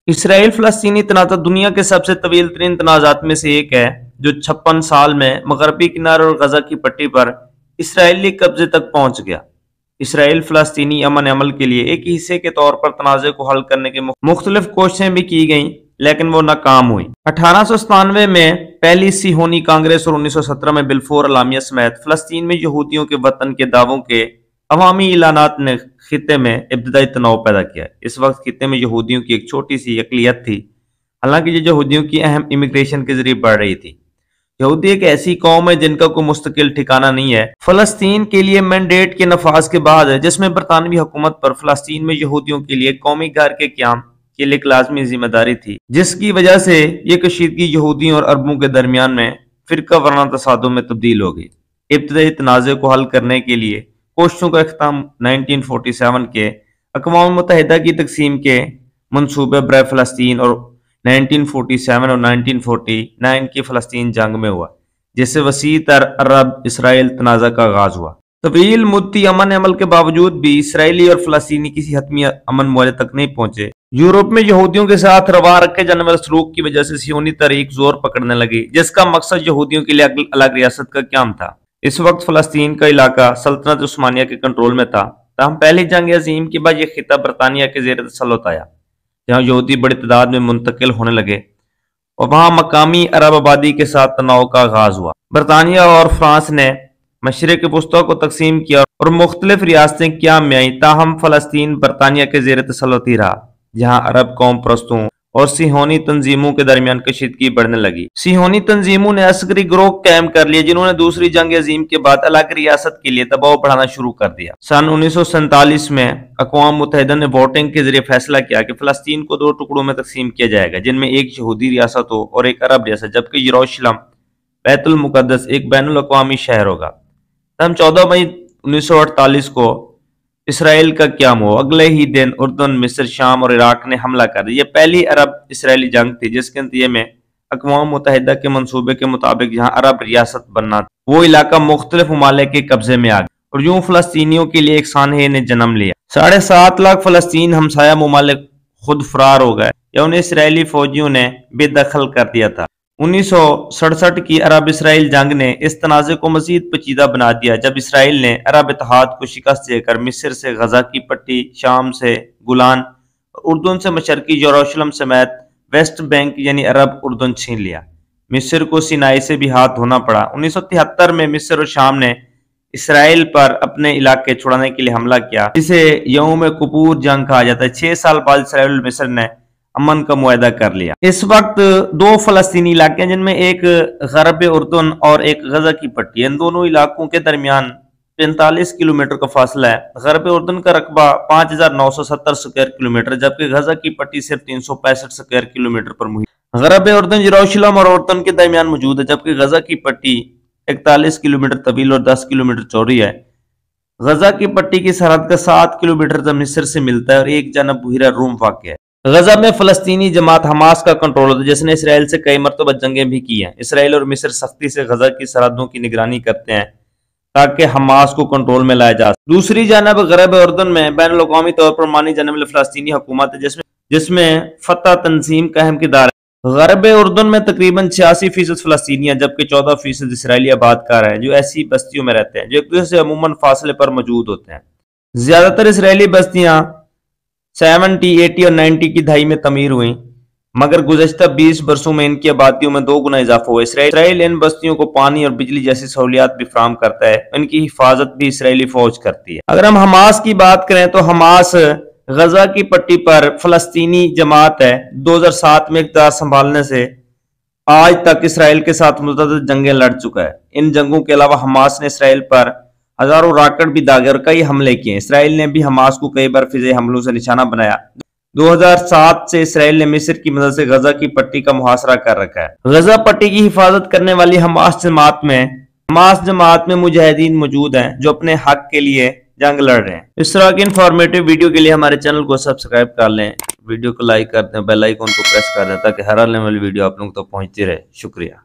Israel फलस्तीनी तनाज़ा दुनिया के सबसे तवील तरीन तनाज़ात में से एक है, जो 56 साल में मगरबी किनारे और गजा की पट्टी पर इसराइली कब्जे तक पहुंच गया। इसराइल फलस्तीनी अमन अमल के लिए एक हिस्से के तौर पर तनाज़े को हल करने की मुख्तलिफ कोशिशें भी की गईं, लेकिन वो नाकाम हुई। 1897 में पहली सिहोनी कांग्रेस और 1917 में बिलफोर अलामिया समेत फलस्तीन में यहूदियों के वतन के दावों के अवामी ऐलानात ने खित्ते में इब्तदाई तनाव पैदा किया। इस वक्त खित्ते में यहूदियों की एक छोटी सी अक़लियत थी, हालांकि ये यहूदियों की अहम इमिग्रेशन के जरिए बढ़ रही थी। यहूदी एक ऐसी कौम है जिनका कोई मुस्तकिल ठिकाना नहीं है। फलस्तीन के लिए मैंडेट के नफाज के बाद, जिसमें बरतानवी हुकूमत पर फलस्तीन में यहूदियों के लिए कौमी घर के क़याम के लिए एक लाजमी जिम्मेदारी थी, जिसकी वजह से ये कशीदगी यहूदियों और अरबों के दरमियान में फिरका वराना तसादुम में तब्दील हो गई। इब्तदाई तनाज़े को हल करने के लिए कोशिशों का अख्ताम 1947 के अक़वाम मुत्तहिदा की तकसीम के मनसूबे बराए फ़लस्तीन और 1947 और 1949 की फ़लस्तीन जंग में हुआ, जिससे वसी तर अरब इसराइल तनाज़ा का आगाज़ हुआ। तवील मुद्दती अमन अमल के बावजूद भी इसराइली और फ़लस्तीनी किसी हतमी अमन मुआहदे तक नहीं पहुंचे। यूरोप में यहूदियों के साथ रवा रखे जाने वाले सलूक की वजह से सियोनी तहरीक जोर पकड़ने लगी, जिसका मकसद यहूदियों के लिए अलग रियासत का क़याम था। इस वक्त फ़लस्तीन का इलाका सल्तनत उस्मानिया के कंट्रोल में था, ताहम पहली जंग अजीम के बाद यह खिता बरतानिया के ज़ेर तसल्लुत आया, जहाँ यहूदी बड़ी तादाद में मुंतकिल होने लगे और वहाँ मकामी अरब आबादी के साथ तनाव का आगाज हुआ। बरतानिया और फ्रांस ने मशरिक़ वस्ता को तकसीम किया और मुख्तलिफ रियासतें क़याम में आईं, ताहम फ़लस्तीन बरतानिया के ज़ेर तसल्लुत ही रहा, जहाँ अरब कौम परस्तों और सिहोनी तंजीमों के दरमियान कशीदगी बढ़ने लगी। सिहोनी तंजीमों ने असगरी ग्रोह कायम कर लिए, जिन्होंने दूसरी जंग अजीम के बाद अलग रियासत के लिए दबाव बढ़ाना शुरू कर दिया। सन 1947 में अक़वाम मुत्तहिदा ने वोटिंग के जरिए फैसला किया कि फ़लस्तीन को 2 टुकड़ों में तकसीम किया जाएगा, जिनमें एक यहूदी रियासत हो और एक अरब रियासत, जबकि यरूशलेम बैतुल मुक़द्दस एक बैनुल अक़वामी शहर होगा। तब 14 मई 1948 को इसराइल का क़याम हो। अगले ही दिन उर्दन, मिस्र, शाम और इराक ने हमला कर दिया। यह पहली अरब इसराइली जंग थी, जिसके नतीजे में अक़वाम मुत्तहिदा के मंसूबे के मुताबिक जहाँ अरब रियासत बनना था, वो इलाका मुख्तलिफ ममालिक के कब्जे में आ गया और यूं फ़लस्तीनियों के लिए एक सानहे ने जन्म लिया। 7.5 लाख फ़लस्तीन हमसाया ममालिक खुद फरार हो गए या उन्हें इसराइली फौजियों ने बेदखल कर दिया था। 1967 की अरब इसराइल जंग ने इस तनाज़े को मजीद पेचीदा बना दिया, जब इसराइल ने अरब इत्तेहाद को शिकस्त देकर मिस्र से गजा की पट्टी, शाम से गुलान, उर्दन से मशरकी यरूशलेम समेत वेस्ट बैंक यानी अरब उर्दन छीन लिया। मिस्र को सिनाई से भी हाथ धोना पड़ा। 1973 में मिस्र और शाम ने इसराइल पर अपने इलाके छुड़ाने के लिए हमला किया, जिसे यौम कुपूर जंग कहा जाता है। 6 साल बाद इसराइल और मिस्र ने अमन का मुआहदा कर लिया। इस वक्त 2 फ़लस्तीनी इलाके हैं, जिनमें एक गरब उर्दन और एक गजा की पट्टी है। इन दोनों इलाकों के दरमियान 45 किलोमीटर का फासला है। गरब उर्दन का रकबा 5970 स्क्वायर किलोमीटर, जबकि गजा की पट्टी सिर्फ 365 स्क्वायर किलोमीटर पर मुहित। गरब उर्दन यरूशलेम और उर्दन के दरमियान मौजूद है, जबकि गजा की पट्टी 41 किलोमीटर तवील और 10 किलोमीटर चौड़ी है। गजा की पट्टी की सरहद का 7 किलोमीटर मिस्र से मिलता है और एक जानब बुहिरा रूम वाक़ है। गजा में फ़लस्तीनी जमात हमास का कंट्रोल होता है, जिसने इसराइल से कई मरतबा जंगें भी की हैं। इसराइल और मिस्र सख्ती से गजा की सरहदों की निगरानी करते हैं ताकि हमास को कंट्रोल में लाया जा सके। दूसरी जानब गरब उर्दन में बैनुल अक़वामी तौर पर मानी जाने वाली फ़लस्तीनी हुकूमत है, जिसमें फतह तंजीम का अहम किरदार है। गरब उर्दन में तकरीबन 86% फ़लस्तीनी है, जबकि 14% इसराइली आबादकार हैं, जो ऐसी बस्तियों में रहते हैं जो एक दूसरे से अमूमन फासले पर मौजूद होते हैं। ज्यादातर इसराइली बस्तियां 70, 80 और 90 की दहाई में तमीर हुई, मगर गुज़श्ता 20 बरसों में इनकी आबादियों में 2 गुना इजाफा हुआ। इसराइल इन बस्तियों को पानी और बिजली जैसी सहूलियात भी फराहम करता है। इनकी हिफाजत भी इसराइली फौज करती है। अगर हम हमास की बात करें तो हमास गजा की पट्टी पर फ़लस्तीनी जमात है। 2007 में इक़्तिदार संभालने से आज तक इसराइल के साथ मुतअद्दिद जंगें लड़ चुका है। इन जंगों के अलावा हमास ने इसराइल पर हजारों रॉकेट भी दागे और कई हमले किए। इसराइल ने भी हमास को कई बार फिज़ाई हमलों से निशाना बनाया। 2007 से इसराइल ने मिस्र की मदद से गजा की पट्टी का मुहासरा कर रखा है। गजा पट्टी की हिफाजत करने वाली हमास जमात में मुजाहिदीन मौजूद हैं, जो अपने हक के लिए जंग लड़ रहे हैं। इस तरह की इंफॉर्मेटिव वीडियो के लिए हमारे चैनल को सब्सक्राइब कर लें, वीडियो को लाइक कर दें, बेल आइकन को प्रेस कर दें, ताकि हर आने वाली वीडियो आप लोगों तक पहुंचती रहे। शुक्रिया।